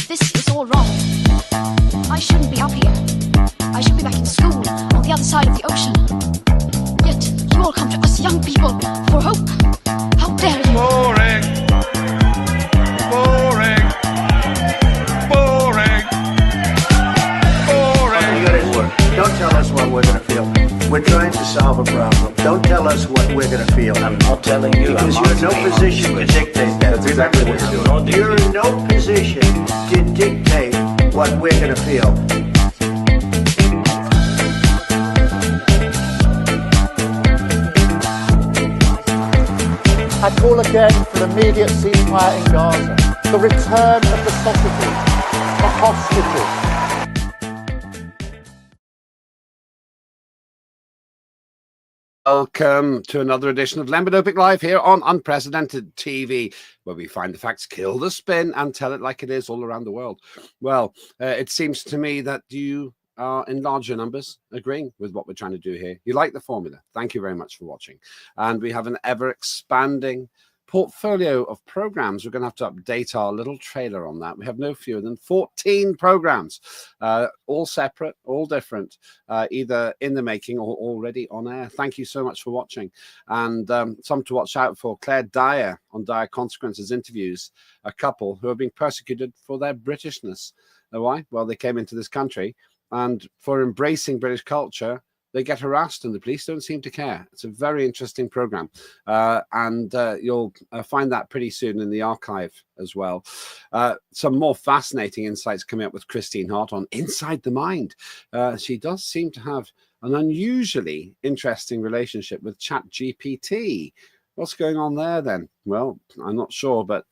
This is all wrong. I shouldn't be up here. I should be back in school on the other side of the ocean. Yet you all come to us young people for hope. How dare you? Boring. Boring. Boring. Boring. You got it work. Don't tell us what we're going to feel. We're trying to solve a problem. Don't tell us what we're going to feel. I'm not telling you. Because you're in no position to dictate that. That's exactly what you're doing. You're in no position to dictate what we're going to feel. I call again for an immediate ceasefire in Gaza, the return of the sausages, the hostages. Welcome to another edition of Lembit Opik Live here on Unprecedented TV, where we find the facts, kill the spin, and tell it like it is all around the world. Well, it seems to me that you are in larger numbers agreeing with what we're trying to do here. You like the formula. Thank you very much for watching. And we have an ever-expanding portfolio of programs. We're going to have to update our little trailer on that. We have no fewer than 14 programs, all separate, all different, either in the making or already on air. Thank you so much for watching. And some to watch out for. Claire Dyer on Dire Consequences interviews a couple who are being persecuted for their Britishness. Why? Well, they came into this country, and for embracing British culture, they get harassed and the police don't seem to care. It's a very interesting program. And you'll find that pretty soon in the archive as well. Some more fascinating insights coming up with Christine Hart on Inside the Mind. She does seem to have an unusually interesting relationship with ChatGPT. What's going on there then? Well, I'm not sure, but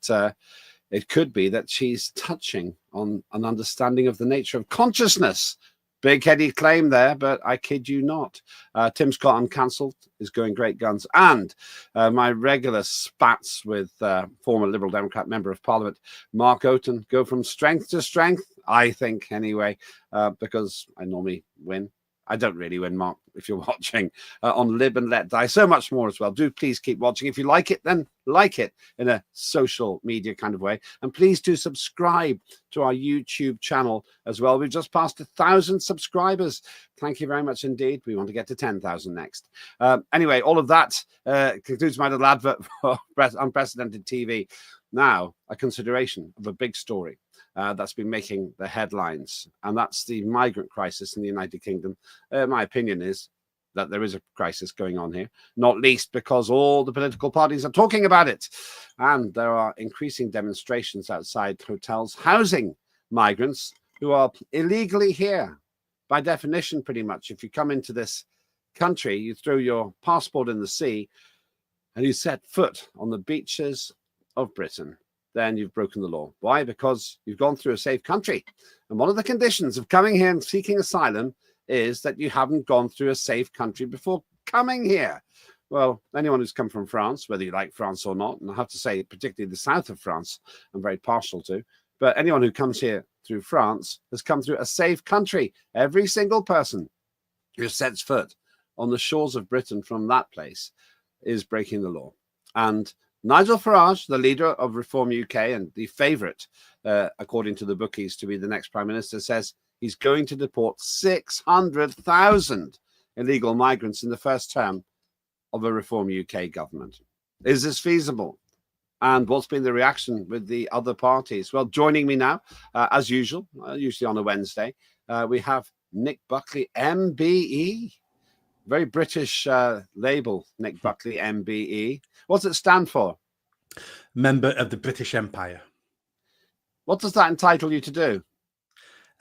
it could be that she's touching on an understanding of the nature of consciousness. Big-headed claim there, but I kid you not. Tim Scott Uncancelled is going great guns. And my regular spats with former Liberal Democrat Member of Parliament, Mark Oaten, go from strength to strength, I think, anyway, because I normally win. I don't really win, Mark, if you're watching on Live and Let Die. So much more as well. Do please keep watching. If you like it, then like it in a social media kind of way. And please do subscribe to our YouTube channel as well. We've just passed 1,000 subscribers. Thank you very much indeed. We want to get to 10,000 next. Anyway, all of that concludes my little advert for Unprecedented TV. Now, a consideration of a big story that's been making the headlines, and that's the migrant crisis in the United Kingdom. My opinion is that there is a crisis going on here, not least because all the political parties are talking about it. And there are increasing demonstrations outside hotels housing migrants who are illegally here. By definition, pretty much, if you come into this country, you throw your passport in the sea and you set foot on the beaches of Britain, then you've broken the law. Why? Because you've gone through a safe country. And one of the conditions of coming here and seeking asylum is that you haven't gone through a safe country before coming here. Well, anyone who's come from France, whether you like France or not, and I have to say, particularly the south of France, I'm very partial to, but anyone who comes here through France has come through a safe country. Every single person who sets foot on the shores of Britain from that place is breaking the law. And NIgel Farage, the leader of Reform UK and the favourite, according to the bookies, to be the next Prime Minister, says he's going to deport 600,000 illegal migrants in the first term of a Reform UK government. Is this feasible? And what's been the reaction with the other parties? Well, joining me now, as usual, usually on a Wednesday, we have Nick Buckley, MBE. Very British label, Nick Buckley, MBE. What's it stand for? Member of the British Empire. What does that entitle you to do?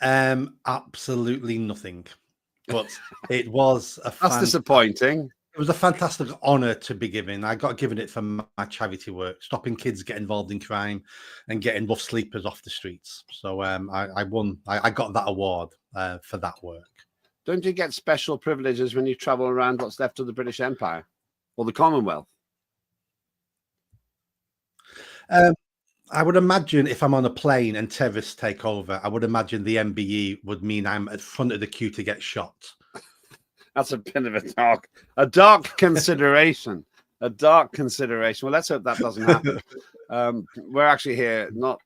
Absolutely nothing. But it was That's disappointing. It was a fantastic honour to be given. I got given it for my charity work, stopping kids get involved in crime and getting rough sleepers off the streets. So I won. I got that award for that work. Don't you get special privileges when you travel around what's left of the British Empire or the Commonwealth? I would imagine if I'm on a plane and terrorists take over, I would imagine the MBE would mean I'm at front of the queue to get shot. That's a bit of a dark consideration. A dark consideration. Well, let's hope that doesn't happen. We're actually here not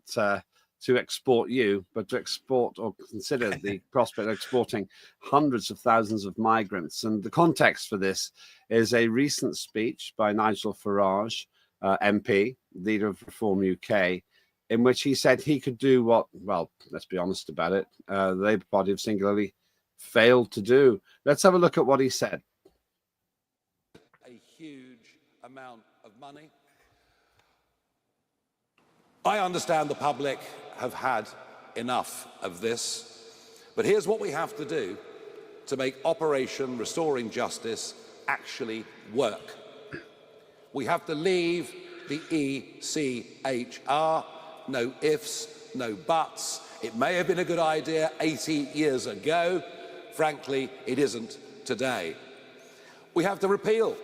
to export you, but to export or consider the prospect of exporting hundreds of thousands of migrants. And the context for this is a recent speech by Nigel Farage, MP, leader of Reform UK, in which he said he could do what, well, let's be honest about it, the Labour Party have singularly failed to do. Let's have a look at what he said. A huge amount of money. I understand the public have had enough of this, but here's what we have to do to make Operation Restoring Justice actually work. We have to leave the ECHR, no ifs, no buts. It may have been a good idea 80 years ago. Frankly, it isn't today. We have to repeal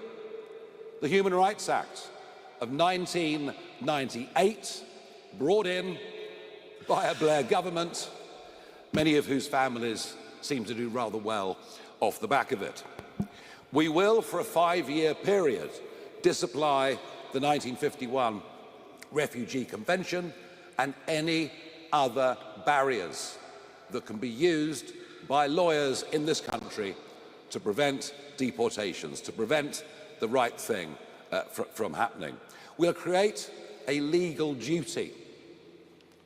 the Human Rights Act of 1998, brought in by a Blair government, many of whose families seem to do rather well off the back of it. We will, for a 5-year period, disapply the 1951 Refugee Convention and any other barriers that can be used by lawyers in this country to prevent deportations, to prevent the right thing from happening. We'll create a legal duty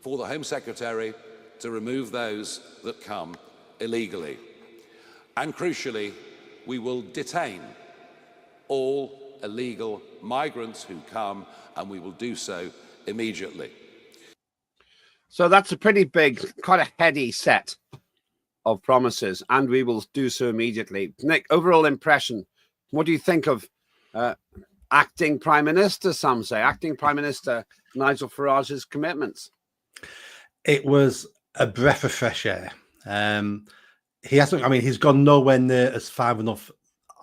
for the Home Secretary to remove those that come illegally. And crucially, we will detain all illegal migrants who come, and we will do so immediately. So that's a pretty big, quite a heady set of promises, and we will do so immediately. Nick, overall impression, what do you think of acting Prime Minister, some say, acting Prime Minister Nigel Farage's commitments? It was a breath of fresh air. He hasn't, I mean, he's gone nowhere near as far enough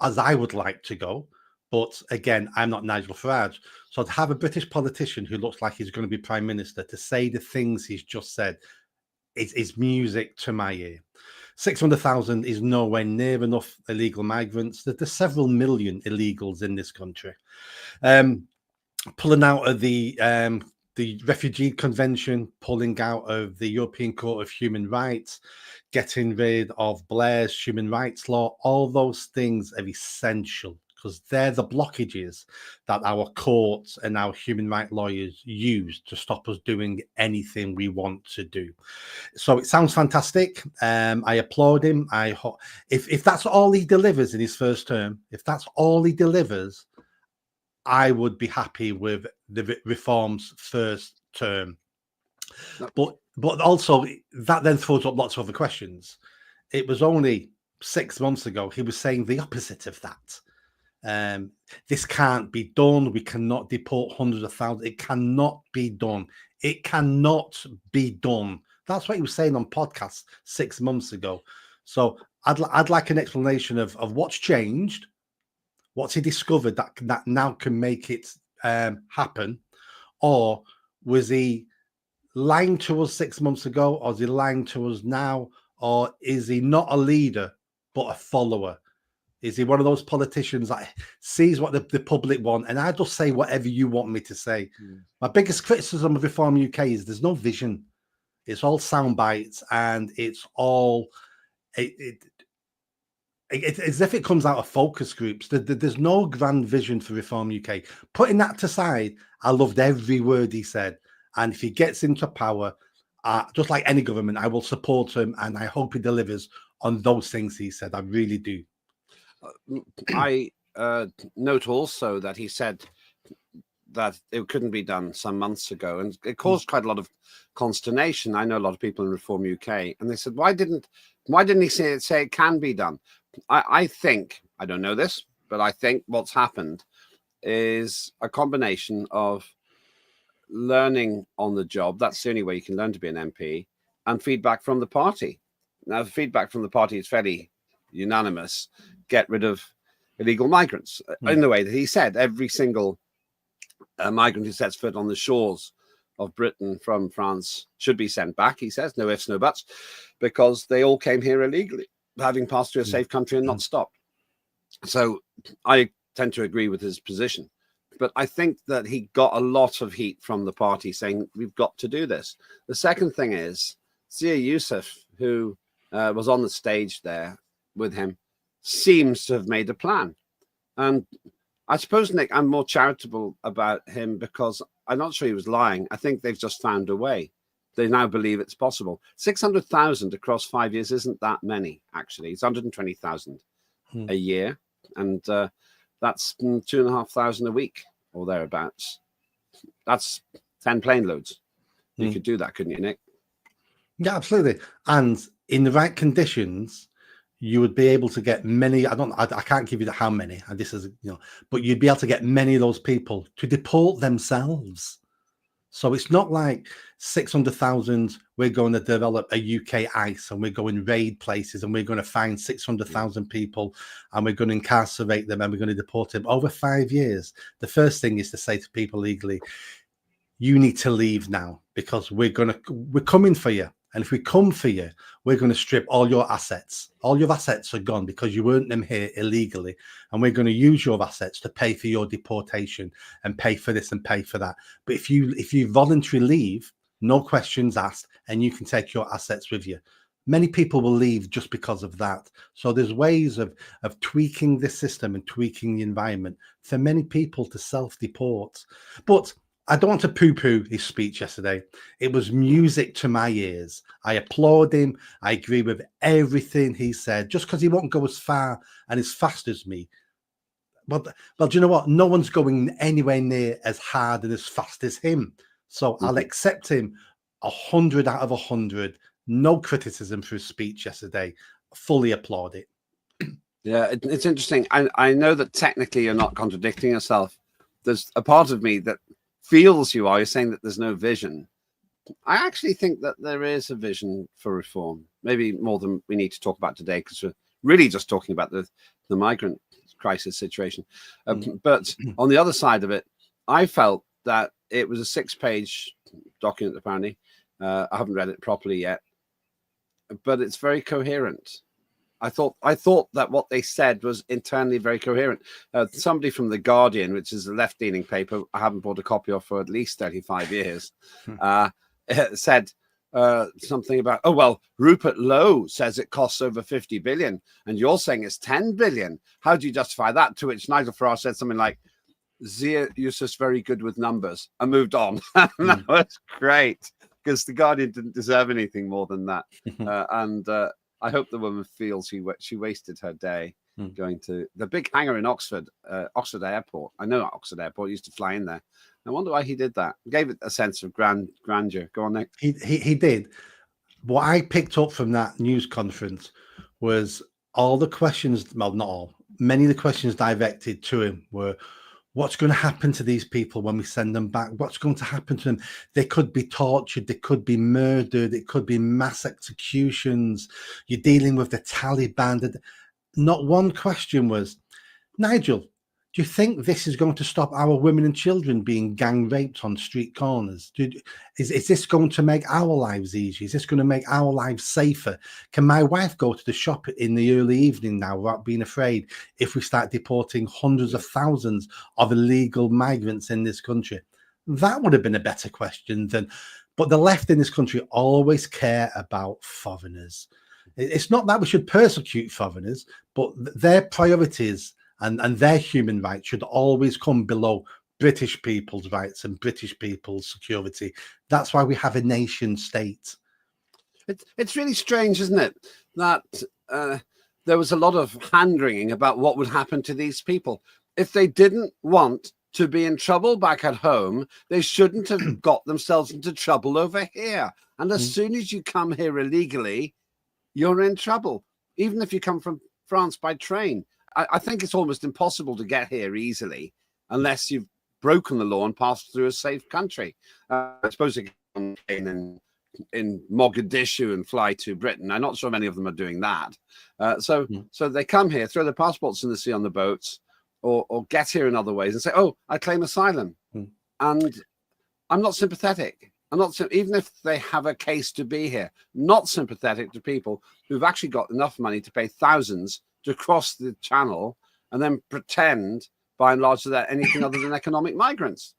as I would like to go. But again, I'm not Nigel Farage. So to have a British politician who looks like he's going to be Prime Minister to say the things he's just said is music to my ear. 600,000 is nowhere near enough illegal migrants. There's several million illegals in this country. Pulling out of the Refugee Convention, pulling out of the European Court of Human Rights, getting rid of Blair's human rights law, all those things are essential because they're the blockages that our courts and our human rights lawyers use to stop us doing anything we want to do. So it sounds fantastic. I applaud him. If that's all he delivers in his first term, if that's all he delivers, I would be happy with the reforms first term. But also that then throws up lots of other questions. It was only 6 months ago he was saying the opposite of that. This can't be done. We cannot deport hundreds of thousands. It cannot be done. It cannot be done. That's what he was saying on podcasts 6 months ago. So I'd like an explanation of what's changed. What's he discovered that now can make it happen? Or was he lying to us 6 months ago? Or is he lying to us now? Or is he not a leader, but a follower? Is he one of those politicians that sees what the public want? And I just say whatever you want me to say. My biggest criticism of Reform UK is there's no vision. It's all sound bites and it's all... It's as if it comes out of focus groups. There's no grand vision for Reform UK. Putting that aside, I loved every word he said. And if he gets into power, just like any government, I will support him. And I hope he delivers on those things he said. I really do. I note also that he said that it couldn't be done some months ago. And it caused quite a lot of consternation. I know a lot of people in Reform UK. And they said, why didn't he say it can be done? I think, I don't know this, but I think what's happened is a combination of learning on the job. That's the only way you can learn to be an MP, and feedback from the party. Now, the feedback from the party is fairly unanimous. Get rid of illegal migrants. In the way that he said, every single migrant who sets foot on the shores of Britain from France should be sent back, he says. No ifs, no buts, because they all came here illegally, having passed through a safe country and not stopped. So I tend to agree with his position. But I think that he got a lot of heat from the party saying, we've got to do this. The second thing is, Zia Youssef, who was on the stage there with him, seems to have made a plan. And I suppose, Nick, I'm more charitable about him because I'm not sure he was lying. I think they've just found a way. They now believe it's possible. 600,000 across 5 years isn't that many, actually. It's 120,000 a year. And that's 2,500 a week or thereabouts. That's 10 plane loads. You could do that, couldn't you, Nick? Yeah, absolutely. And in the right conditions, you would be able to get many. I can't give you how many. And this is, but you'd be able to get many of those people to deport themselves. So it's not like 600,000, we're going to develop a UK ICE and we're going to raid places and we're going to find 600,000 people and we're going to incarcerate them and we're going to deport them. Over 5 years, the first thing is to say to people legally, you need to leave now because we're coming for you. And if we come for you, we're going to strip all your assets. All your assets are gone because you earned them here illegally. And we're going to use your assets to pay for your deportation and pay for this and pay for that. But if you voluntarily leave, no questions asked, and you can take your assets with you. Many people will leave just because of that. So there's ways of tweaking the system and tweaking the environment for many people to self-deport. But I don't want to poo-poo his speech yesterday. It was music to my ears. I applaud him. I agree with everything he said, just because he won't go as far and as fast as me. But do you know what? No one's going anywhere near as hard and as fast as him. So I'll accept him 100 out of 100. No criticism for his speech yesterday. Fully applaud it. Yeah, it's interesting. I know that technically you're not contradicting yourself. There's a part of me that feels you are. You're saying that there's no vision. I actually think that there is a vision for reform, maybe more than we need to talk about today, because we're really just talking about the migrant crisis situation. But on the other side of it, I felt that it was a 6-page document, apparently. I haven't read it properly yet, but it's very coherent. I thought that what they said was internally very coherent. Somebody from The Guardian, which is a left-leaning paper I haven't bought a copy of for at least 35 years, said something about, oh, well, Rupert Lowe says it costs over 50 billion, and you're saying it's 10 billion. How do you justify that? To which NIgel Farage said something like, Zia Youssef's very good with numbers, and moved on. That was great, because The Guardian didn't deserve anything more than that. I hope the woman feels she wasted her day going to the big hangar in Oxford Airport. I know Oxford Airport, used to fly in there. I wonder why he did that. Gave it a sense of grandeur. Go on, Nick. He did. What I picked up from that news conference was all the questions, well, not all, many of the questions directed to him were, what's going to happen to these people when we send them back? What's going to happen to them? They could be tortured. They could be murdered. It could be mass executions. You're dealing with the Taliban. Not one question was, NIgel, do you think this is going to stop our women and children being gang raped on street corners? Is this going to make our lives easier? Is this going to make our lives safer? Can my wife go to the shop in the early evening now without being afraid if we start deporting hundreds of thousands of illegal migrants in this country? That would have been a better question but the left in this country always care about foreigners. It's not that we should persecute foreigners, but their priorities and their human rights should always come below British people's rights and British people's security. That's why we have a nation state. It's really strange, isn't it, that there was a lot of hand-wringing about what would happen to these people. If they didn't want to be in trouble back at home, they shouldn't have got themselves into trouble over here. And as soon as you come here illegally, you're in trouble, even if you come from France by train. I think it's almost impossible to get here easily unless you've broken the law and passed through a safe country. I suppose you can in Mogadishu and fly to Britain. I'm not sure many of them are doing that. So they come here, throw their passports in the sea on the boats, or get here in other ways and say, oh, I claim asylum. And I'm not sympathetic. Even if they have a case to be here, not sympathetic to people who've actually got enough money to pay thousands to cross the channel and then pretend by and large, they're anything other than economic migrants.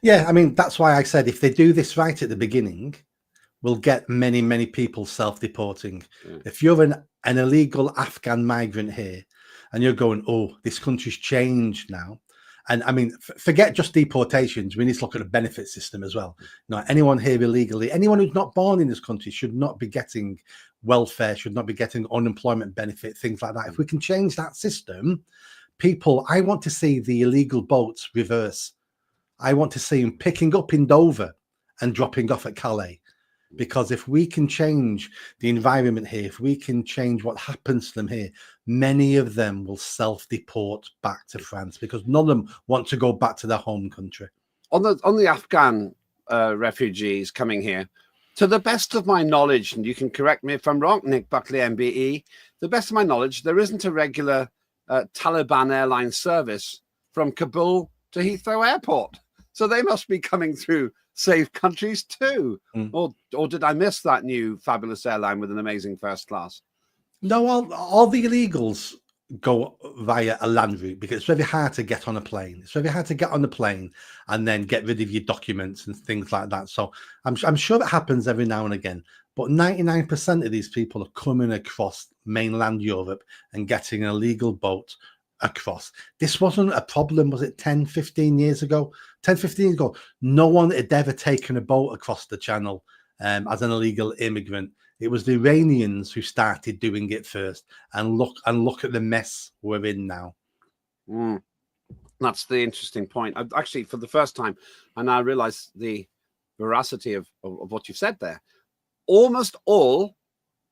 Yeah, I mean, that's why I said if they do this right at the beginning, we'll get many, many people self-deporting. Yeah. If you're an illegal Afghan migrant here and you're going, oh, this country's changed now. And I mean, forget just deportations. We need to look at the benefit system as well. Now, anyone here illegally, anyone who's not born in this country should not be getting welfare, should not be getting unemployment benefit, things like that. If we can change that system, people, I want to see the illegal boats reverse. I want to see them picking up in Dover and dropping off at Calais. Because if we can change the environment here, if we can change what happens to them here, many of them will self-deport back to France because none of them want to go back to their home country. On the Afghan refugees coming here, to the best of my knowledge, and you can correct me if I'm wrong, Nick Buckley, MBE, the best of my knowledge, there isn't a regular Taliban airline service from Kabul to Heathrow Airport. So they must be coming through safe countries too. Or did I miss that new fabulous airline with an amazing first class? No, all the illegals go via a land route because it's very hard to get on a plane. It's very hard to get on the plane and then get rid of your documents and things like that. So I'm sure it happens every now and again. But 99% of these people are coming across mainland Europe and getting an illegal boat across. This wasn't a problem, was it 10, 15 years ago? 10, 15 years ago, no one had ever taken a boat across the channel as an illegal immigrant. It was the Iranians who started doing it first. And look at the mess we're in now. That's the interesting point. I've actually, for the first time, I now realize the veracity of what you've said there. Almost all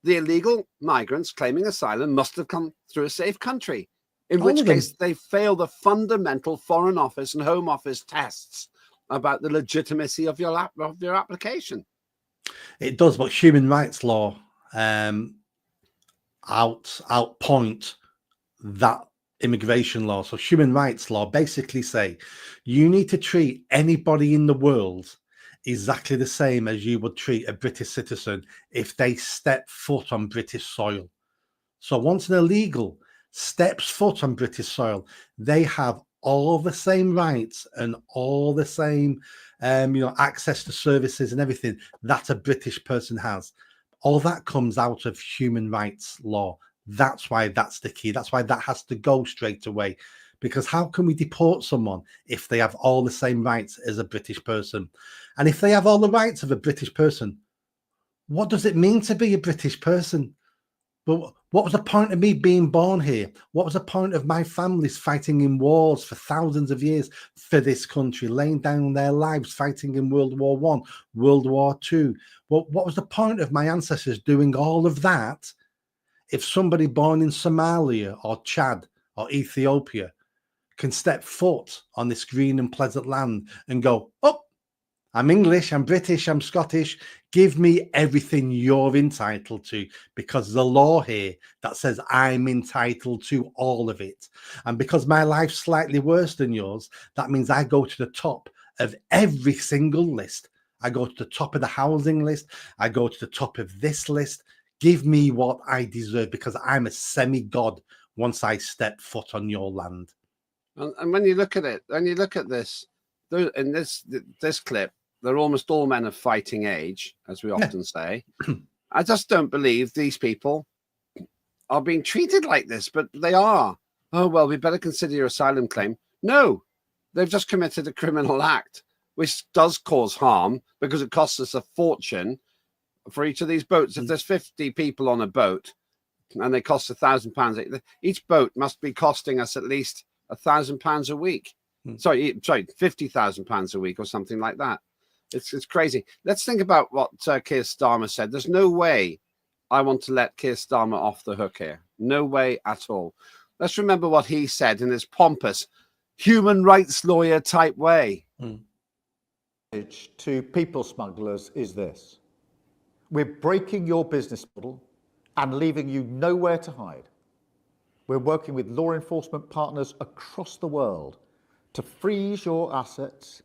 the illegal migrants claiming asylum must have come through a safe country. In which case, they fail the fundamental Foreign Office and Home Office tests about the legitimacy of your application. It does, but human rights law outpoint that immigration law. So human rights law basically say you need to treat anybody in the world exactly the same as you would treat a British citizen if they step foot on British soil. So once an illegal steps foot on British soil, they have all the same rights and all the same access to services and everything that a British person has. All that comes out of human rights law. That's why that's the key. That's why that has to go straight away. Because how can we deport someone if they have all the same rights as a British person? And if they have all the rights of a British person, what does it mean to be a British person? But what was the point of me being born here? What was the point of my families fighting in wars for thousands of years for this country, laying down their lives fighting in World War I, World War II? Well, what was the point of my ancestors doing all of that if somebody born in Somalia or Chad or Ethiopia can step foot on this green and pleasant land and go, oh, I'm English, I'm British, I'm Scottish. Give me everything you're entitled to, because the law here that says I'm entitled to all of it. And because my life's slightly worse than yours, that means I go to the top of every single list. I go to the top of the housing list. I go to the top of this list. Give me what I deserve, because I'm a semi-god once I step foot on your land. And when you look at it, when you look at this, in this clip, they're almost all men of fighting age, as we often say. I just don't believe these people are being treated like this, but they are. Oh, well, we better consider your asylum claim. No, they've just committed a criminal act, which does cause harm because it costs us a fortune for each of these boats. If there's 50 people on a boat and they cost £1,000, each boat must be costing us at least £1,000 a week. Sorry, £50,000 a week or something like that. It's crazy. Let's think about what Keir Starmer said. There's no way I want to let Keir Starmer off the hook here. No way at all. Let's remember what he said in his pompous human rights lawyer type way. To people smugglers is this: we're breaking your business model and leaving you nowhere to hide. We're working with law enforcement partners across the world to freeze your assets,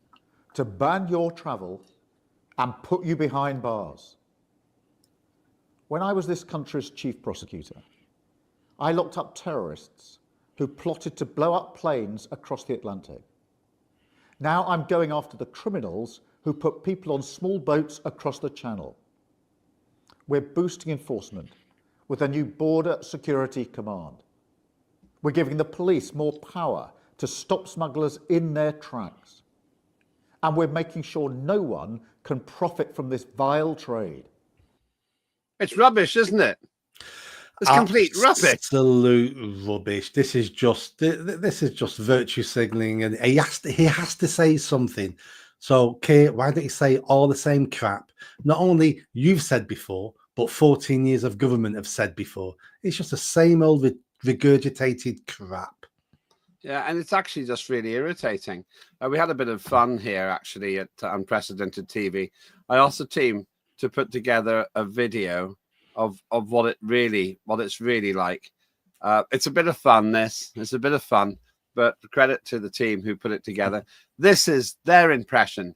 to ban your travel, and put you behind bars. When I was this country's chief prosecutor, I locked up terrorists who plotted to blow up planes across the Atlantic. Now I'm going after the criminals who put people on small boats across the Channel. We're boosting enforcement with a new border security command. We're giving the police more power to stop smugglers in their tracks. And we're making sure no one can profit from this vile trade. It's rubbish, isn't it? It's complete rubbish. Absolute rubbish. This is just virtue signaling, and he has to say something. So, Keir, why don't you say all the same crap? Not only you've said before, but 14 years of government have said before. It's just the same old regurgitated crap. Yeah, and it's actually just really irritating. We had a bit of fun here, actually, at Unprecedented TV. I asked the team to put together a video of what it's really like. It's a bit of fun, it's a bit of fun, but credit to the team who put it together. This is their impression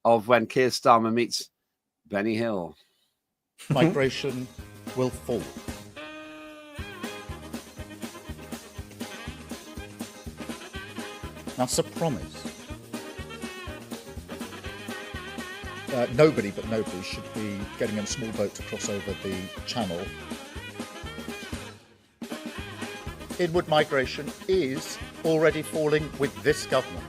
of when Keir Starmer meets Benny Hill. Migration will fall. That's a promise. Nobody should be getting in a small boat to cross over the Channel. Inward migration is already falling with this government.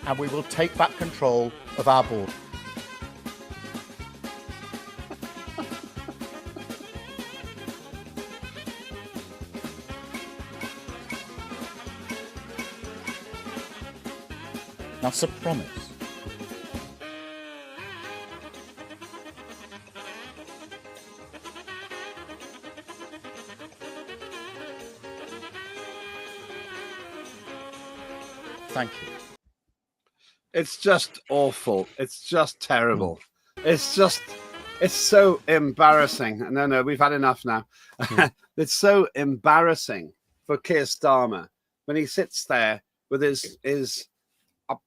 And we will take back control of our border. That's a promise. Thank you. It's just awful. It's just terrible. It's so embarrassing. No, we've had enough now. It's so embarrassing for Keir Starmer when he sits there with his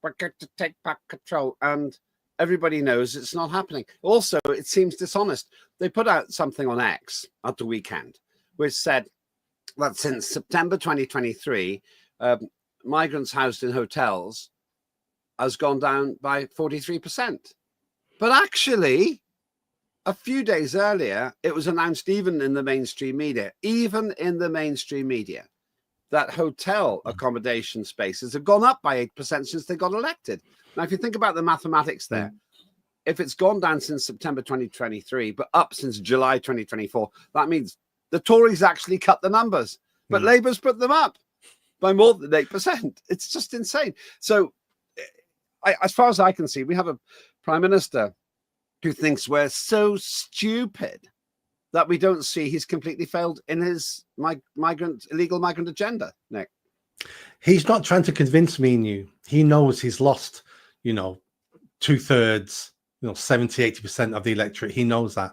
we're going to take back control, and everybody knows it's not happening. Also, it seems dishonest. They put out something on X at the weekend, which said that since September 2023, migrants housed in hotels has gone down by 43%. But actually, a few days earlier, it was announced even in the mainstream media, that hotel accommodation spaces have gone up by 8% since they got elected. Now, if you think about the mathematics there, if it's gone down since September 2023, but up since July 2024, that means the Tories actually cut the numbers, but Labour's put them up by more than 8%. It's just insane. So, as far as I can see, we have a Prime Minister who thinks we're so stupid that we don't see he's completely failed in his illegal migrant agenda, Nick. He's not trying to convince me and you. He knows he's lost, 2/3, 70-80% of the electorate. He knows that.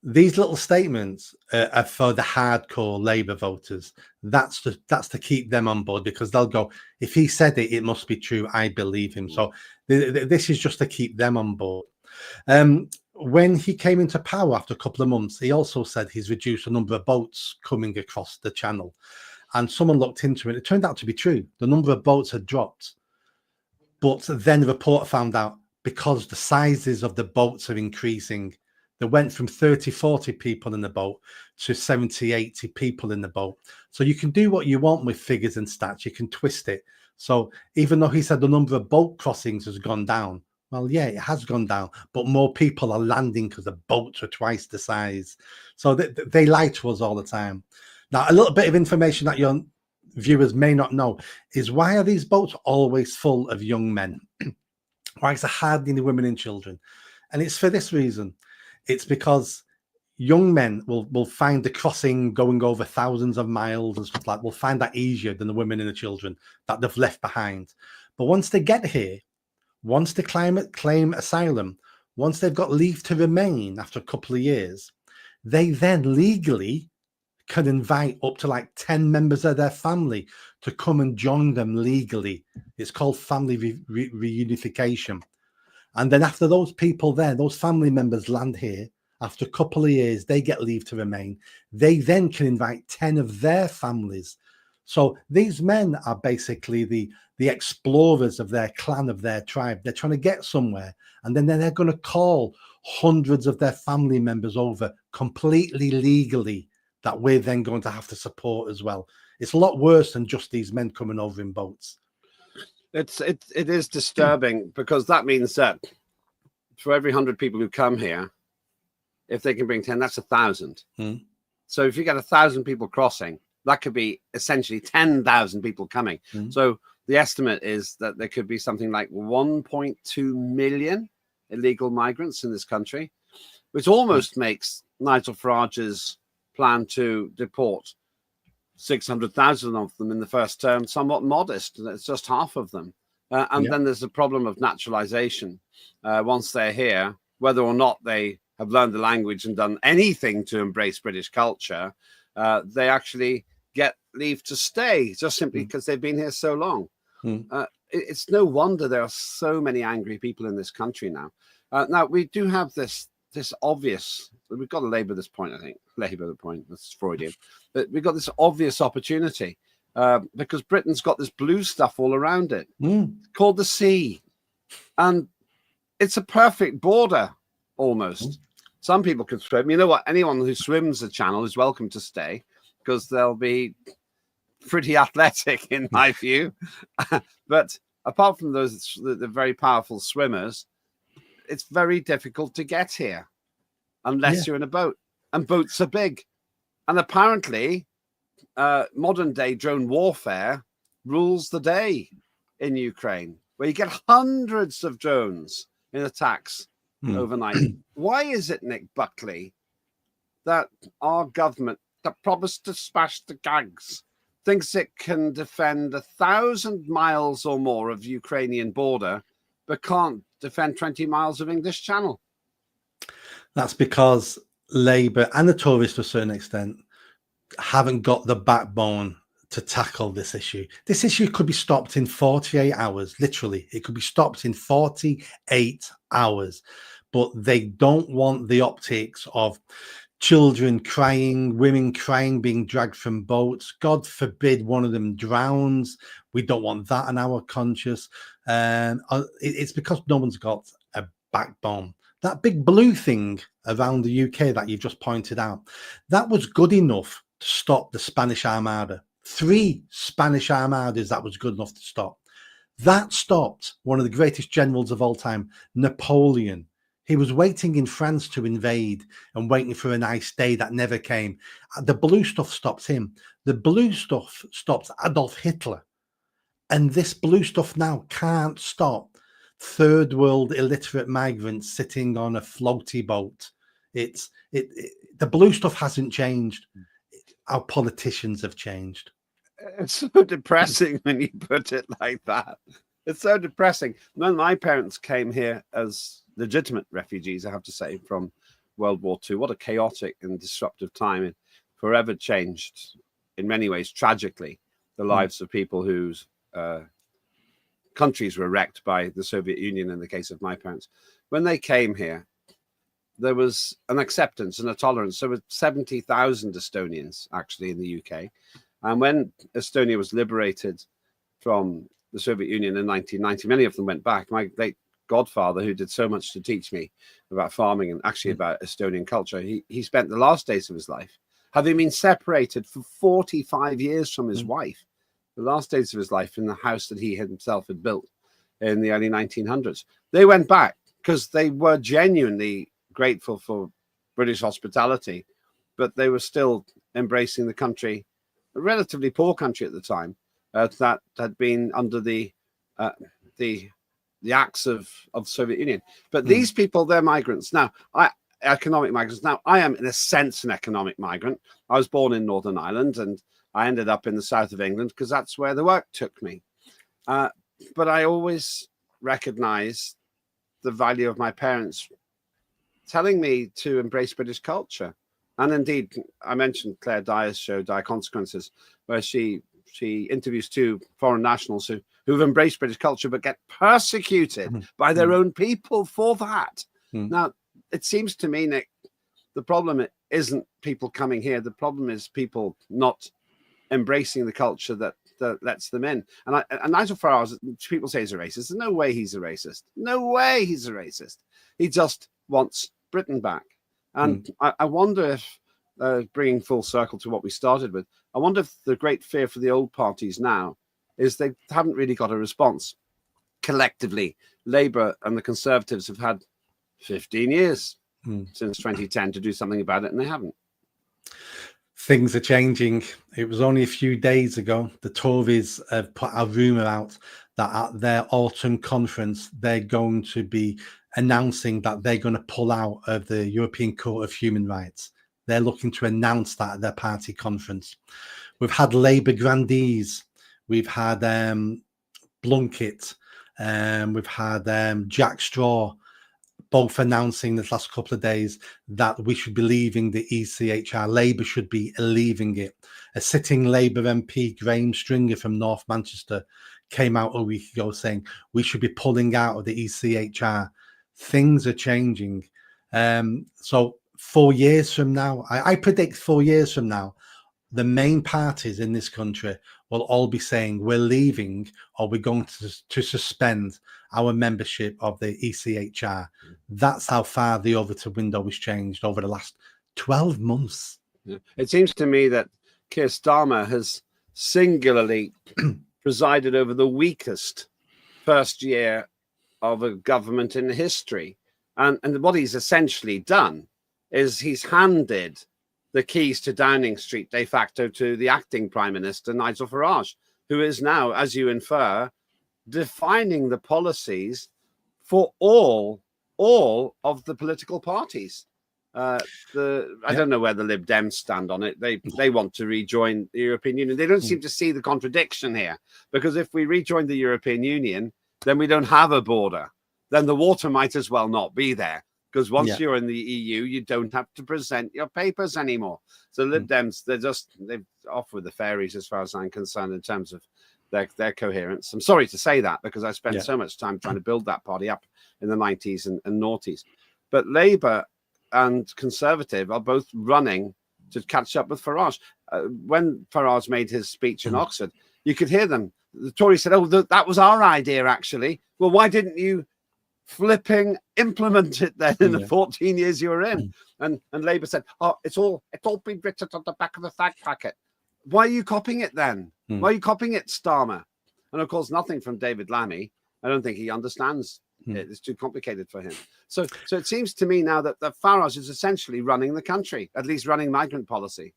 These little statements are for the hardcore Labour voters. That's to keep them on board, because they'll go, if he said it, it must be true. I believe him. So this is just to keep them on board. When he came into power after a couple of months, he also said he's reduced the number of boats coming across the Channel. And someone looked into it. It turned out to be true. The number of boats had dropped. But then the report found out, because the sizes of the boats are increasing, they went from 30-40 people in the boat to 70-80 people in the boat. So you can do what you want with figures and stats. You can twist it. So even though he said the number of boat crossings has gone down, well, yeah, it has gone down, but more people are landing because the boats are twice the size. So they lie to us all the time. Now, a little bit of information that your viewers may not know is, why are these boats always full of young men? Why is there hardly any women and children? And it's for this reason. It's because young men will find the crossing going over thousands of miles and stuff like that, will find that easier than the women and the children that they've left behind. But once they get here, once they claim asylum, once they've got leave to remain after a couple of years, they then legally can invite up to like 10 members of their family to come and join them legally. It's called family reunification. And then after those people there, those family members land here, after a couple of years, they get leave to remain. They then can invite 10 of their families. So these men are basically the explorers of their clan, of their tribe. They're trying to get somewhere, and then they're going to call hundreds of their family members over completely legally that we're then going to have to support as well. It's a lot worse than just these men coming over in boats. It is disturbing, because that means that for every 100 people who come here, if they can bring 10, that's 1,000. So if you get 1,000 people crossing, that could be essentially 10,000 people coming. So the estimate is that there could be something like 1.2 million illegal migrants in this country, which almost makes NIgel Farage's plan to deport 600,000 of them in the first term somewhat modest. It's just half of them. Then there's the problem of naturalization. Once they're here, whether or not they have learned the language and done anything to embrace British culture, they actually get leave to stay just simply because they've been here so long. It's no wonder there are so many angry people in this country now. Now, we do have this obvious, we've got to labour this point, I think. Labour the point, that's Freudian. But we've got this obvious opportunity because Britain's got this blue stuff all around it called the sea. And it's a perfect border, almost. Some people can swim. You know what? Anyone who swims the channel is welcome to stay, because they'll be pretty athletic in my view. But apart from those, the very powerful swimmers, it's very difficult to get here unless you're in a boat, and boats are big. And apparently modern day drone warfare rules the day in Ukraine, where you get hundreds of drones in attacks overnight. Why is it, Nick Buckley, that our government that promised to smash the gags thinks it can defend 1,000 miles or more of Ukrainian border, but can't defend 20 miles of English Channel? That's because Labour and the Tories, to a certain extent, haven't got the backbone to tackle this issue. This issue could be stopped in 48 hours, literally. It could be stopped in 48 hours. But they don't want the optics of children crying, women crying, being dragged from boats. God forbid one of them drowns. We don't want that on our conscience. It's because no one's got a backbone. That big blue thing around the UK that you've just pointed out, that was good enough to stop the Spanish Armada. 3 Spanish Armadas, that was good enough to stop. That stopped one of the greatest generals of all time, Napoleon. He was waiting in France to invade and waiting for a nice day that never came. The blue stuff stopped him. The blue stuff stopped Adolf Hitler. And this blue stuff now can't stop third world illiterate migrants sitting on a floaty boat. The blue stuff hasn't changed. Our politicians have changed. It's so depressing when you put it like that. It's so depressing. When my parents came here as legitimate refugees, I have to say, from World War II, what a chaotic and disruptive time. It forever changed, in many ways, tragically, the lives of people whose countries were wrecked by the Soviet Union, in the case of my parents. When they came here, there was an acceptance and a tolerance. There were 70,000 Estonians, actually, in the UK. And when Estonia was liberated from the Soviet Union in 1990, many of them went back. My late godfather, who did so much to teach me about farming and actually about Estonian culture, he spent the last days of his life, having been separated for 45 years from his wife, the last days of his life in the house that he himself had built in the early 1900s. They went back because they were genuinely grateful for British hospitality, but they were still embracing the country, a relatively poor country at the time, that had been under the acts of Soviet Union. But these people, they're migrants. Now, economic migrants. Now, I am, in a sense, an economic migrant. I was born in Northern Ireland, and I ended up in the south of England because that's where the work took me. But I always recognise the value of my parents telling me to embrace British culture. And indeed, I mentioned Claire Dyer's show, Dire Consequences, where she she interviews two foreign nationals who've embraced British culture but get persecuted by their own people for that. Now, it seems to me, Nick, the problem isn't people coming here. The problem is people not embracing the culture that lets them in. And Nigel Farage, people say he's a racist. There's no way he's a racist. No way he's a racist. He just wants Britain back. And I wonder if, bringing full circle to what we started with, I wonder if the great fear for the old parties now is they haven't really got a response. Collectively, Labour and the Conservatives have had 15 years since 2010 to do something about it, and they haven't. Things are changing. It was only a few days ago the Tories have put a rumour out that at their autumn conference they're going to be announcing that they're going to pull out of the European Court of Human Rights. They're looking to announce that at their party conference. We've had Labour grandees. We've had Blunkett. We've had Jack Straw, both announcing this last couple of days that we should be leaving the ECHR. Labour should be leaving it. A sitting Labour MP, Graham Stringer from North Manchester, came out a week ago saying we should be pulling out of the ECHR. Things are changing. So 4 years from now, I predict 4 years from now, the main parties in this country will all be saying we're leaving or we're going to suspend our membership of the ECHR. That's how far the over-to window has changed over the last 12 months. Yeah. It seems to me that Keir Starmer has singularly presided over the weakest first year of a government in history. And what he's essentially done is he's handed the keys to Downing Street de facto to the acting Prime Minister, Nigel Farage, who is now, as you infer, defining the policies for all of the political parties. I don't know where the Lib Dems stand on it. They want to rejoin the European Union. They don't seem to see the contradiction here, because if we rejoin the European Union, then we don't have a border. Then the water might as well not be there, because once you're in the EU, you don't have to present your papers anymore. So Lib Dems, they're off with the fairies as far as I'm concerned in terms of their coherence. I'm sorry to say that, because I spent so much time trying to build that party up in the 90s and noughties. But Labour and Conservative are both running to catch up with Farage. When Farage made his speech in Oxford, you could hear them. The Tories said, oh, that was our idea, actually. Well, why didn't you flipping implement it then in the 14 years you were in? And Labour said, oh, it's all been written on the back of the fact packet. Why are you copying it then? Why are you copying it, Starmer? And of course, nothing from David Lammy. I don't think he understands it. It's too complicated for him. So it seems to me now that Farage is essentially running the country, at least running migrant policy.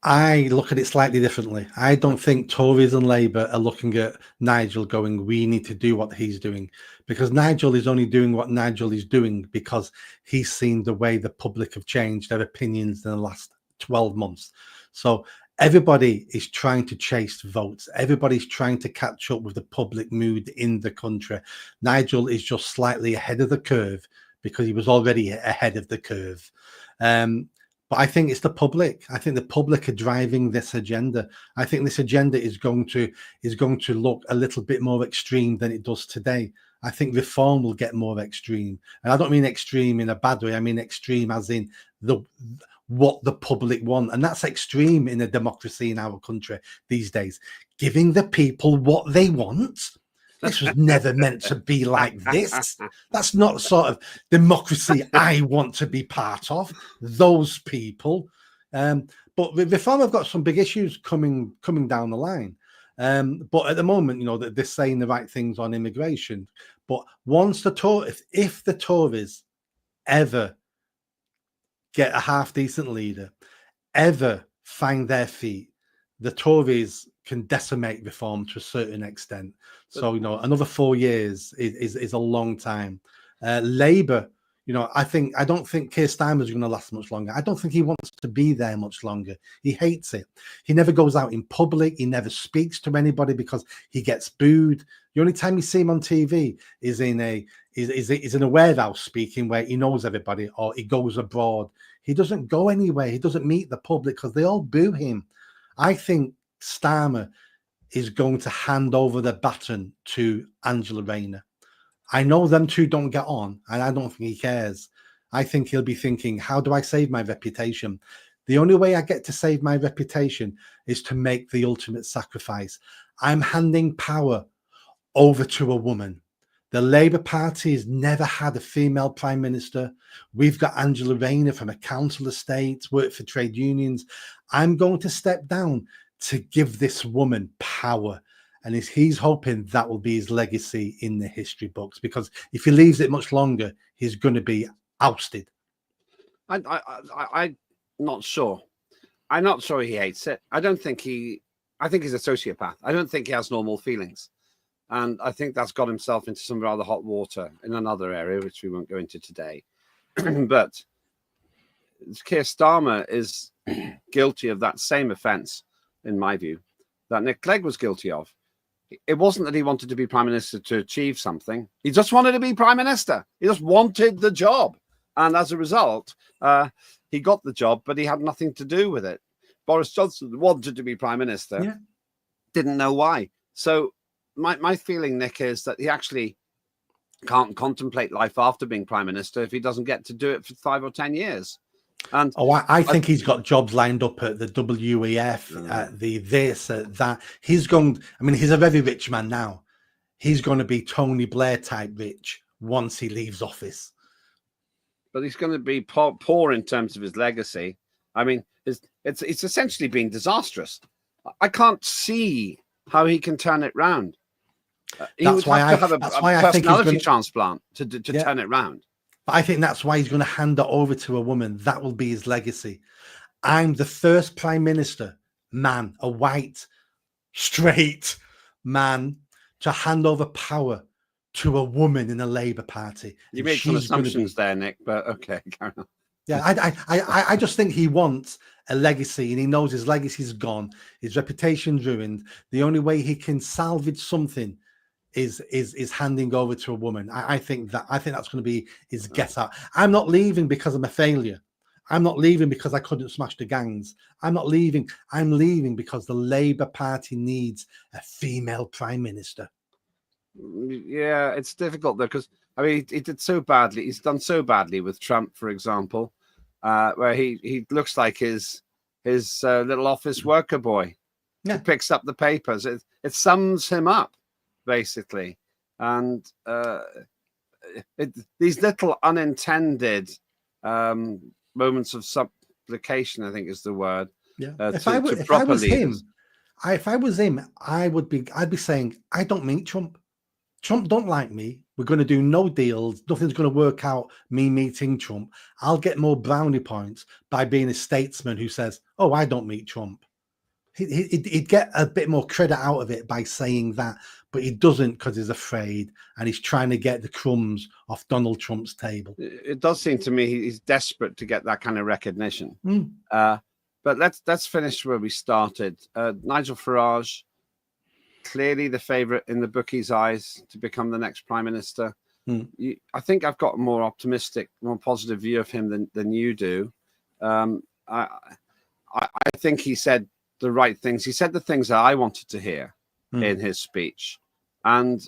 I look at it slightly differently. I don't think Tories and Labour are looking at Nigel going, we need to do what he's doing, because Nigel is only doing what Nigel is doing because he's seen the way the public have changed their opinions in the last 12 months. So everybody is trying to chase votes. Everybody's trying to catch up with the public mood in the country. Nigel is just slightly ahead of the curve because he was already ahead of the curve. But I think it's the public. I think the public are driving this agenda. I think this agenda is going to look a little bit more extreme than it does today. I think reform will get more extreme. And I don't mean extreme in a bad way. I mean extreme as in what the public want. And that's extreme in a democracy in our country these days. Giving the people what they want. This was never meant to be like this. That's not the sort of democracy I want to be part of. Those people. But with reform, I've got some big issues coming down the line. But at the moment, you know, they're saying the right things on immigration. But once if the Tories ever get a half decent leader, ever find their feet, the Tories can decimate reform to a certain extent. So, you know, another 4 years is a long time. Labour, you know, I don't think Keir Starmer is going to last much longer. I don't think he wants to be there much longer. He hates it. He never goes out in public. He never speaks to anybody because he gets booed. The only time you see him on TV is in a warehouse speaking where he knows everybody, or he goes abroad. He doesn't go anywhere. He doesn't meet the public because they all boo him. I think Starmer is going to hand over the baton to Angela Rayner. I know them two don't get on, and I don't think he cares. I think he'll be thinking, how do I save my reputation? The only way I get to save my reputation is to make the ultimate sacrifice. I'm handing power over to a woman. The Labour Party has never had a female prime minister. We've got Angela Rayner from a council estate, worked for trade unions. I'm going to step down to give this woman power. And he's hoping that will be his legacy in the history books, because if he leaves it much longer, he's going to be ousted. I'm not sure. I'm not sure he hates it. I think he's a sociopath. I don't think he has normal feelings. And I think that's got himself into some rather hot water in another area, which we won't go into today. But Keir Starmer is guilty of that same offence, in my view, that Nick Clegg was guilty of. It wasn't that he wanted to be prime minister to achieve something. He just wanted to be prime minister. He just wanted the job. And as a result, he got the job, but he had nothing to do with it. Boris Johnson wanted to be prime minister, didn't know why. So my feeling, Nick, is that he actually can't contemplate life after being prime minister if he doesn't get to do it for 5 or 10 years. And I think he's got jobs lined up at the WEF, at the this, at that. He's going, I mean, he's a very rich man now. He's going to be Tony Blair type rich once he leaves office. But he's going to be poor in terms of his legacy. I mean, it's essentially been disastrous. I can't see how he can turn it round. He would have to have a personality transplant to turn it round. But I think that's why he's going to hand it over to a woman. That will be his legacy. I'm the first prime minister, man, a white, straight man, to hand over power to a woman in the Labour Party. You made some assumptions there, Nick, but okay, carry on. Yeah, I just think he wants a legacy, and he knows his legacy's gone. His reputation's ruined. The only way he can salvage something is handing over to a woman. I think that's going to be his get out. I'm not leaving because I'm a failure. I'm not leaving because I couldn't smash the gangs. I'm not leaving. I'm leaving because the Labour Party needs a female prime minister. Yeah, it's difficult though, because I mean, he did so badly. He's done so badly with Trump, for example, where he looks like his little office worker boy who picks up the papers. It sums him up, basically. And these little unintended moments of supplication, I think is the word. Yeah. If I was him, I'd be saying, I don't meet Trump. Trump don't like me. We're going to do no deals. Nothing's going to work out me meeting Trump. I'll get more brownie points by being a statesman who says, oh, I don't meet Trump. He'd get a bit more credit out of it by saying that, but he doesn't because he's afraid and he's trying to get the crumbs off Donald Trump's table. It does seem to me he's desperate to get that kind of recognition. But let's finish where we started. Nigel Farage, clearly the favourite in the bookies' eyes to become the next prime minister. I think I've got a more optimistic, more positive view of him than you do. I think he said the right things. He said the things that I wanted to hear in his speech. And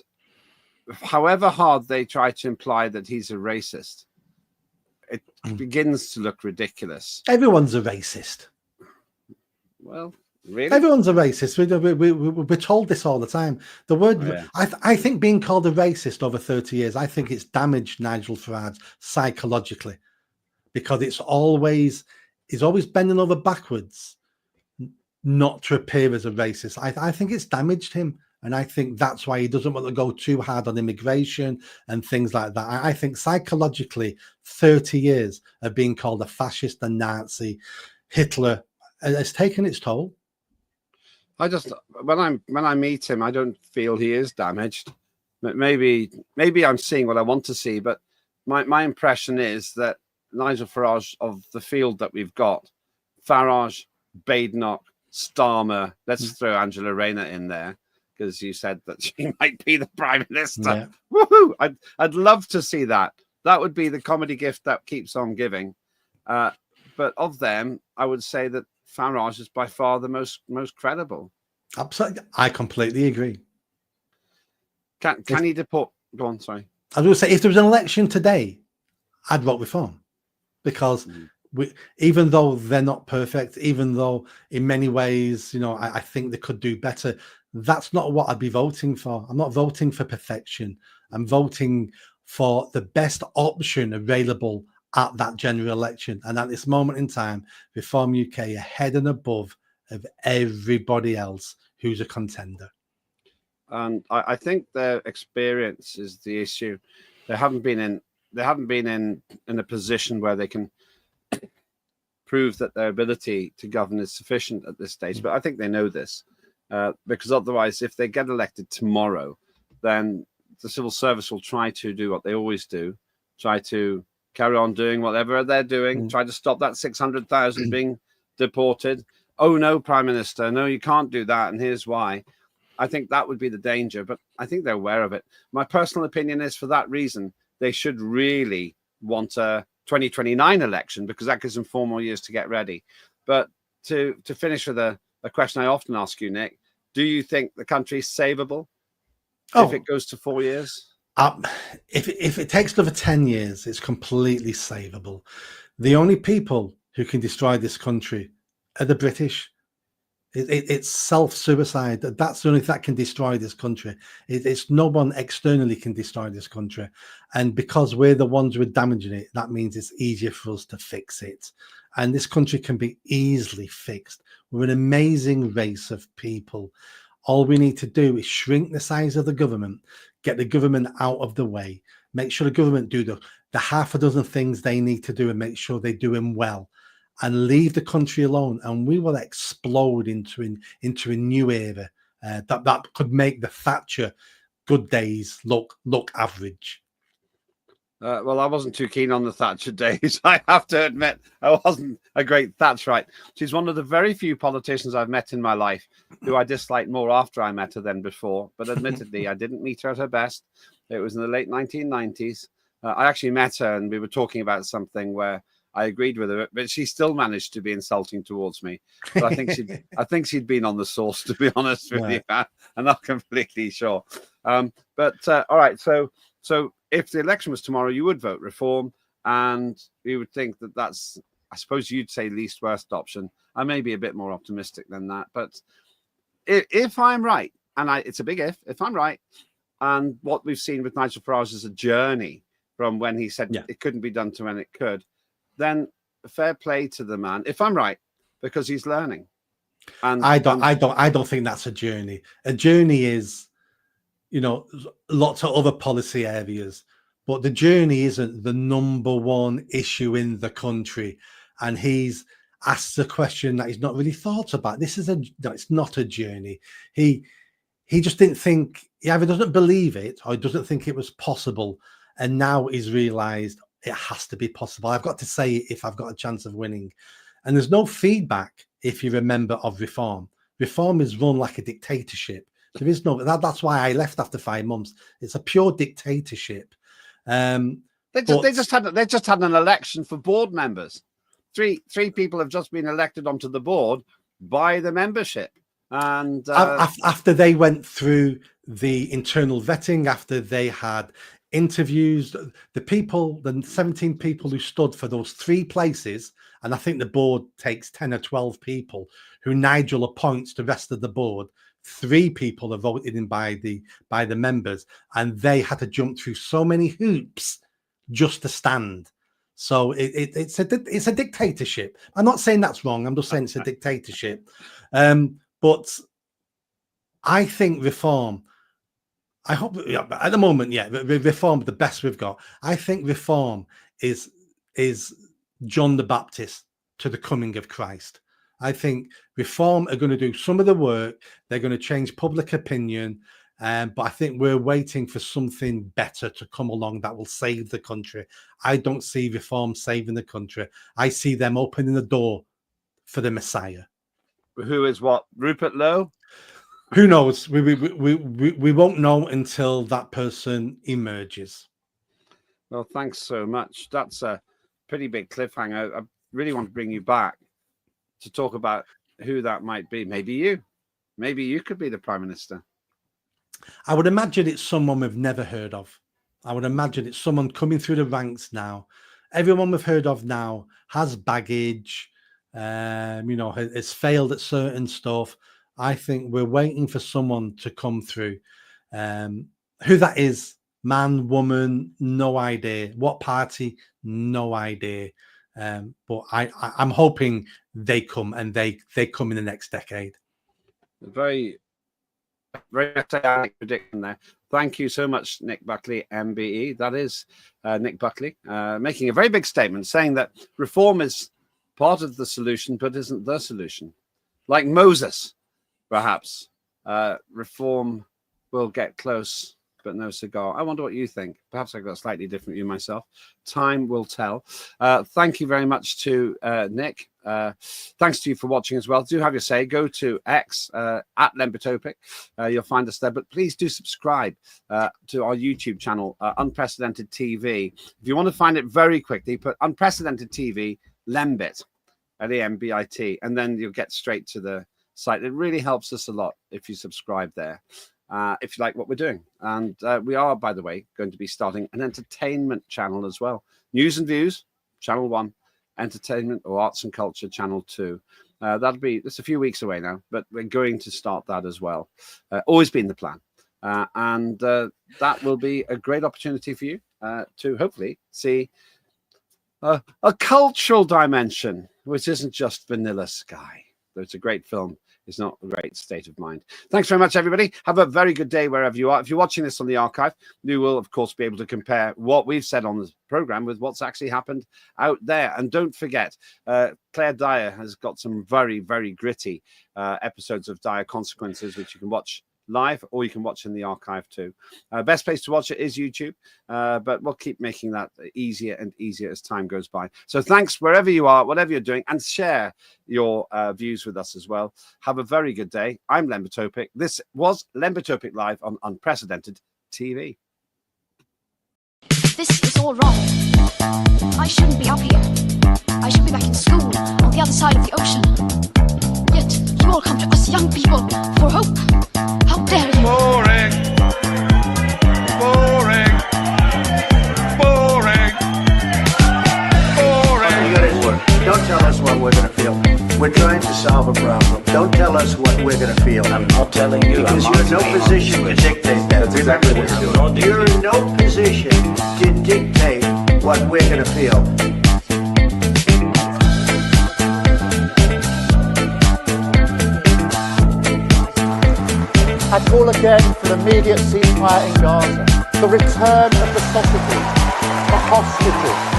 however hard they try to imply that he's a racist, it begins to look ridiculous. Everyone's a racist. Well, really? Everyone's a racist. We're told this all the time. The word, I think being called a racist over 30 years, I think it's damaged Nigel Farage psychologically, because he's always bending over backwards not to appear as a racist. I think it's damaged him. And I think that's why he doesn't want to go too hard on immigration and things like that. I think psychologically, 30 years of being called a fascist, a Nazi, Hitler, has taken its toll. I just, when I meet him, I don't feel he is damaged. Maybe I'm seeing what I want to see, but my impression is that Nigel Farage, of the field that we've got, Farage, Badenoch, Starmer, let's throw Angela Rayner in there, because you said that she might be the prime minister. Yeah. Woohoo! I'd love to see that. That would be the comedy gift that keeps on giving. But of them, I would say that Farage is by far the most credible. Absolutely, I completely agree. Can he deport? Go on, sorry. I was going to say, if there was an election today, I'd vote Reform, because even though they're not perfect, even though in many ways, I think they could do better, that's not what I'd be voting for. I'm not voting for perfection. I'm voting for the best option available at that general election. And at this moment in time, Reform UK are ahead and above of everybody else who's a contender. And I think their experience is the issue. They haven't been in a position where they can prove that their ability to govern is sufficient at this stage. But I think they know this, because otherwise, if they get elected tomorrow, then the civil service will try to do what they always do, try to carry on doing whatever they're doing, try to stop that 600,000 being deported. Oh, no, Prime Minister, no, you can't do that. And here's why. I think that would be the danger, but I think they're aware of it. My personal opinion is, for that reason, they should really want a 2029 election, because that gives them 4 more years to get ready. But to finish with a question I often ask you, Nick, do you think the country is savable if it goes to 4 years? If it takes another 10 years, it's completely savable. The only people who can destroy this country are the British. It's self-suicide. That's the only thing that can destroy this country. It's no one externally can destroy this country. And because we're the ones who are damaging it, that means it's easier for us to fix it. And this country can be easily fixed. We're an amazing race of people. All we need to do is shrink the size of the government, get the government out of the way, make sure the government do the half a dozen things they need to do, and make sure they do them well, and leave the country alone, and we will explode into a new era that could make the Thatcher good days look average. Well, I wasn't too keen on the Thatcher days. I have to admit, I wasn't a great Thatcherite. She's one of the very few politicians I've met in my life who I disliked more after I met her than before. But admittedly, I didn't meet her at her best. It was in the late 1990s. I actually met her, and we were talking about something where I agreed with her, but she still managed to be insulting towards me. But I think she'd been on the sauce, to be honest with you. I'm not completely sure. All right. So if the election was tomorrow, you would vote Reform, and you would think that that's, I suppose you'd say, least worst option. I may be a bit more optimistic than that, but if I'm right, and it's a big if I'm right, and what we've seen with Nigel Farage is a journey from when he said it couldn't be done to when it could, then fair play to the man, if I'm right, because he's learning. And I don't think that's a journey. A journey is, lots of other policy areas, but the journey isn't the number one issue in the country. And he's asked a question that he's not really thought about. It's not a journey. He just didn't think, he either doesn't believe it or he doesn't think it was possible. And now he's realized it has to be possible. I've got to say it if I've got a chance of winning. And there's no feedback, if you remember, of Reform. Reform is run like a dictatorship. There is no, that's why I left after 5 months. It's a pure dictatorship. They just had an election for board members. Three people have just been elected onto the board by the membership. And after they went through the internal vetting, after they had interviews, the 17 people who stood for those 3 places, and I think the board takes 10 or 12 people who Nigel appoints the rest of the board. 3 people are voted in by the members, and they had to jump through so many hoops just to stand. So it's a dictatorship. I'm not saying that's wrong. I'm just saying it's a dictatorship. But I think Reform, I hope at the moment, Reform, the best we've got. I think Reform is John the Baptist to the coming of Christ. I think Reform are going to do some of the work. They're going to change public opinion. But I think we're waiting for something better to come along that will save the country. I don't see Reform saving the country. I see them opening the door for the Messiah. Who is what? Rupert Lowe? Who knows? We won't know until that person emerges. Well, thanks so much. That's a pretty big cliffhanger. I really want to bring you back to talk about who that might be. Maybe you. Maybe you could be the Prime Minister. I would imagine it's someone we've never heard of. I would imagine it's someone coming through the ranks now. Everyone we've heard of now has baggage, has failed at certain stuff. I think we're waiting for someone to come through. Who that is, man, woman, no idea. What party, no idea. But I'm hoping they come, and they come in the next decade. Very, very messianic prediction there. Thank you so much, Nick Buckley, MBE. That is Nick Buckley making a very big statement, saying that reform is part of the solution, but isn't the solution. Like Moses, perhaps. Reform will get close, but no cigar. I wonder what you think. Perhaps I've got a slightly different view myself. Time will tell. Thank you very much to Nick. Thanks to you for watching as well. Do have your say. Go to X at Lembit Opik. You'll find us there. But please do subscribe to our YouTube channel, Unprecedented TV. If you want to find it very quickly, put Unprecedented TV, Lembit, Lembit, and then you'll get straight to the site. It really helps us a lot if you subscribe there. If you like what we're doing. And we are, by the way, going to be starting an entertainment channel as well. News and Views, Channel 1, Entertainment or Arts and Culture, Channel 2. That'll be, it's a few weeks away now, but we're going to start that as well. Always been the plan. And that will be a great opportunity for you to hopefully see a cultural dimension, which isn't just Vanilla Sky. Though it's a great film, it's not a great state of mind. Thanks very much, everybody. Have a very good day wherever you are. If you're watching this on the archive, you will, of course, be able to compare what we've said on the program with what's actually happened out there. And don't forget, Claire Dyer has got some very, very gritty episodes of Dire Consequences, which you can watch live or you can watch in the archive too. Best place to watch it is YouTube, but we'll keep making that easier and easier as time goes by. So thanks wherever you are, whatever you're doing, and share your views with us as well. Have a very good day. I'm Lembit Opik. This was Lembit Opik Live on Unprecedented TV. This is all wrong. I shouldn't be up here. I should be back in school on the other side of the ocean. Yet you all come to us young people for hope. How dare you? Boring. Boring. Boring. Boring. You got it work. Don't tell us what we're going to feel. We're trying to solve a problem. Don't tell us what we're going to feel. I'm not telling you. Because you're in no position to dictate that. That's exactly what you're doing. You're in no position to dictate what we're going to feel. I call again for an immediate ceasefire in Gaza, the return of the sausages, the hostages,